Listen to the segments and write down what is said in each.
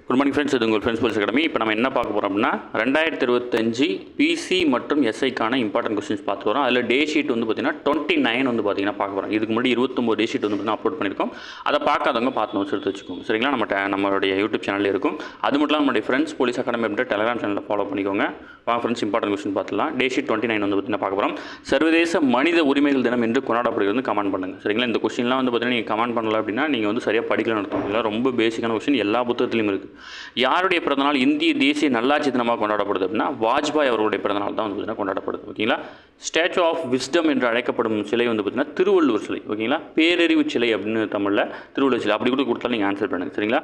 Good morning friends, இது உங்கள் friends police academy. இப்போ நம்ம என்ன பார்க்க போகிறோம் அப்படின்னா 2025 பிசி மற்றும் எஸ்ஐக்கான இம்பார்ட்டன்ட் கொஸ்டின்ஸ் பார்த்து வரோம். அதில் டே ஷீட் வந்து பார்த்தீங்கன்னா 29 வந்து பார்த்தீங்கன்னா பார்க்க போகிறோம். இதுக்கு முன்னாடி 29 டே ஷீட் வந்து பார்த்தீங்கன்னா அப்லோட் பண்ணியிருக்கோம். அதை பார்க்காதவங்க பார்த்து நோட்ஸ் எடுத்து வச்சுக்கோங்க. சரிங்களா? நம்மளுடைய யூடியூப் சேனலில் இருக்கும். அது மட்டும் இல்லாமல் நம்மளுடைய ஃப்ரெண்ட்ஸ் போலீஸ் அகாடமி அப்படின்ற டெலிகிராம் சேனலில் ஃபாலோ பண்ணிக்கோங்க. வாங்க ஃப்ரெண்ட்ஸ், இம்பார்ட்டன்ட் கொஸ்டின் பார்த்துலாம். டே ஷீட் 29 வந்து பார்த்தீங்கன்னா பார்க்க போகிறோம். சர்வதேச மனித உரிமைகள் தினம் என்று கொண்டாடப்படுகிறது கமெண்ட் பண்ணுங்கள். சரிங்களா? இந்த கொஸ்டின்லாம் வந்து பார்த்தீங்கன்னா நீங்கள் கமெண்ட் பண்ணல அப்படின்னா நீங்கள் வந்து சரியாக படிக்கலன்னு அர்த்தம். இல்லை, ரொம்ப பேசிக்கான கொஸ்டின், எல்லா புத்தகத்திலையும் இருக்குது. யாருடைய பிறந்தநாள் இந்திய தேசிய நல்லாட்சி தினமாக கொண்டாடப்படுது அப்படின்னா வாஜ்பாய் அவர்களுடைய பிறந்தநாள் தான் வந்து பார்த்தீங்கன்னா கொண்டாடப்படுது. ஓகேங்களா? ஸ்டாச்சு ஆஃப் விஸ்டம் என்று அழைக்கப்படும் சிலை வந்து பார்த்தீங்கன்னா திருவள்ளுவர் சிலை. ஓகேங்களா? பேரறிவு சிலை அப்படின்னு தமிழில் திருவள்ளுவர் சிலை அப்படி கூட கொடுத்தா நீங்கள் ஆன்சர் பண்ணுங்கள். சரிங்களா?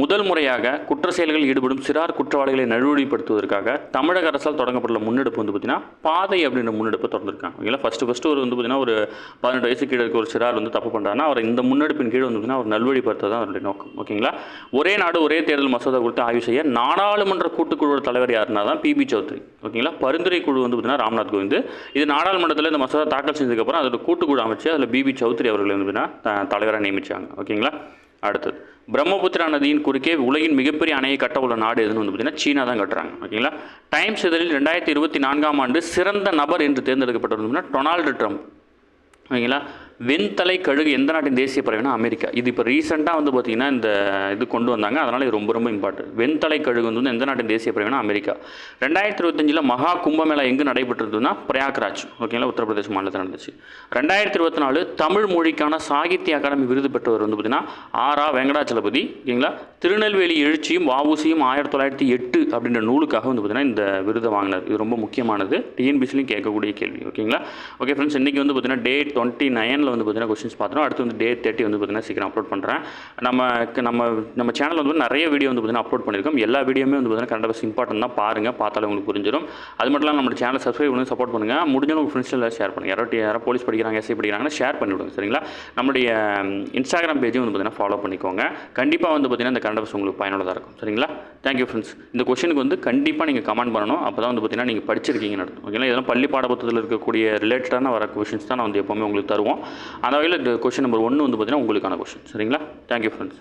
முதல் முறையாக குற்ற செயல்களில் ஈடுபடும் சிறார் குற்றவாளிகளை நல்வழிப்படுத்துவதற்காக தமிழக அரசால் தொடங்கப்பட்டுள்ள முன்னெடுப்பு வந்து பார்த்தீங்கன்னா பாதை அப்படின்ற முன்னெடுப்பு தொடர்ந்துருக்காங்க. ஓகேங்களா? ஃபஸ்ட்டு ஒரு வந்து பார்த்தீங்கன்னா ஒரு 18 வயசு கீழே இருக்க ஒரு சிறார் வந்து தப்பு பண்ணுறாங்கன்னா அவர் இந்த முன்னெடுப்பின் கீழே வந்து பார்த்தீங்கன்னா அவர் நல்வழிப்படுத்த தான் அவருடைய நோக்கம். ஓகேங்களா? ஒரே நாடு ஒரே தேர்தல் மசோதா குறித்து ஆய்வு செய்ய நாடாளுமன்ற கூட்டுக்குழு தலைவர் யாருன்னா தான் பிபி சௌத்ரி. ஓகேங்களா? பரிந்துரை குழு வந்து பார்த்தீங்கன்னா ராம்நாத் கோவிந்த். இது நாடாளுமன்றத்தில் இந்த மசோதா தாக்கல் செஞ்சதுக்கப்புறம் அதோட கூட்டுக்குழு அமைச்சு அதில் பிபி சௌத்ரி அவர்களை வந்து பார்த்தீங்கன்னா தலைவராக நியமித்தாங்க. ஓகேங்களா? அடுத்தது, பிரம்மபுத்திரா நதியின் குறுக்கே உலகின் மிகப்பெரிய அணையை கட்ட உள்ள நாடு எதுன்னு வந்து பார்த்தீங்கன்னா சீனா தான் கட்டுறாங்க. ஓகேங்களா? டைம்ஸ் இதழில் 2024 ஆண்டு சிறந்த நபர் என்று தேர்ந்தெடுக்கப்பட்டவர் டொனால்டு ட்ரம்ப். ஓகேங்களா? வெண்தலை கழுகு எந்த நாட்டின் தேசிய பறவைனா அமெரிக்கா. இது இப்போ ரீசெண்டாக வந்து பார்த்திங்கன்னா இந்த இது கொண்டு வந்தாங்க. அதனால் இது ரொம்ப ரொம்ப இம்பார்ட்டன்ட். வெண்தலை கழுகு வந்து எந்த நாட்டின் தேசிய பறவைனா அமெரிக்கா. 2025 மகா கும்பமேளா எங்கே நடைபெற்றதுன்னா பிரயாக்ராஜ். ஓகேங்களா? உத்தரப்பிரதேச மாநிலத்தில் நடந்துச்சு. 2024 தமிழ் மொழிக்கான சாகித்ய அகாடமி விருது பெற்றவர் வந்து பார்த்திங்கன்னா ஆரா வெங்கடாச்சலபதி. ஓகேங்களா? திருநெல்வேலி எழுச்சியும் வஉசியும் 1908 அப்படின்ற நூலுக்காக வந்து பார்த்திங்கன்னா இந்த விருதை வாங்கினார். இது ரொம்ப முக்கியமானது, டிஎன்பிசிலையும் கேட்கக்கூடிய கேள்வி. ஓகேங்களா? ஓகே ஃப்ரெண்ட்ஸ், இன்றைக்கி வந்து பார்த்திங்கன்னா டே 29 வந்து பார்த்தீங்கன்னா கொஸ்டின்ஸ் பார்த்தோம். அடுத்து வந்து டே 30 வந்து பார்த்தீங்கன்னா சீக்கிரம் அப்லோட் பண்ணுறேன். நம்ம சேனல் வந்து நிறைய வீடியோ வந்து பார்த்தீங்கன்னா அப்லோட் பண்ணியிருக்கோம். எல்லா வீடியோமே வந்து பார்த்தீங்கன்னா கரெக்டாக இம்பார்ட்டன் தான். பாருங்கள், பார்த்தாலே உங்களுக்கு புரிஞ்சிடும். அது மட்டும் இல்லாமல் நம்ம சேனல் சப்ஸ்கிரைப் பண்ணி சப்போர்ட் பண்ணுங்கள். முடிஞ்சாலும் உங்கள் ஃப்ரெண்ட்ஸில் ஷேர் பண்ணுங்கள். யாரோ போலீஸ் படிக்கிறாங்க, எஸ்ஐ படிக்கிறாங்கன்னா ஷேர் பண்ணிவிடுங்க. சரிங்களா? நம்மளுடைய இன்ஸ்டாகிராம் பேஜையும் வந்து பார்த்தீங்கன்னா ஃபாலோ பண்ணிக்கோங்க. கண்டிப்பாக வந்து பார்த்தீங்கன்னா இந்த கரெக்டாக உங்களுக்கு பயனுள்ளதாக இருக்கும். சரிங்களா? Thank you friends. இந்த கொஸ்டினுக்கு வந்து கண்டிப்பாக நீங்கள் கமெண்ட் பண்ணணும். அப்போ தான் வந்து பார்த்தீங்கன்னா நீங்கள் படிச்சிருக்கீங்கன்னு அர்த்தம். ஓகேங்களா? இதெல்லாம் பள்ளி பாடப்புத்தகத்தில் இருக்கக்கூடிய ரிலேட்டடான வர கொஸ்டின்ஸ் தான் நான் வந்து எப்போவுமே உங்களுக்கு தருவோம். அந்த வகையில் கொஸ்டின் நம்பர் 1 வந்து பார்த்தீங்கன்னா உங்களுக்கான கொஸ்டின். சரிங்களா? Thank you friends.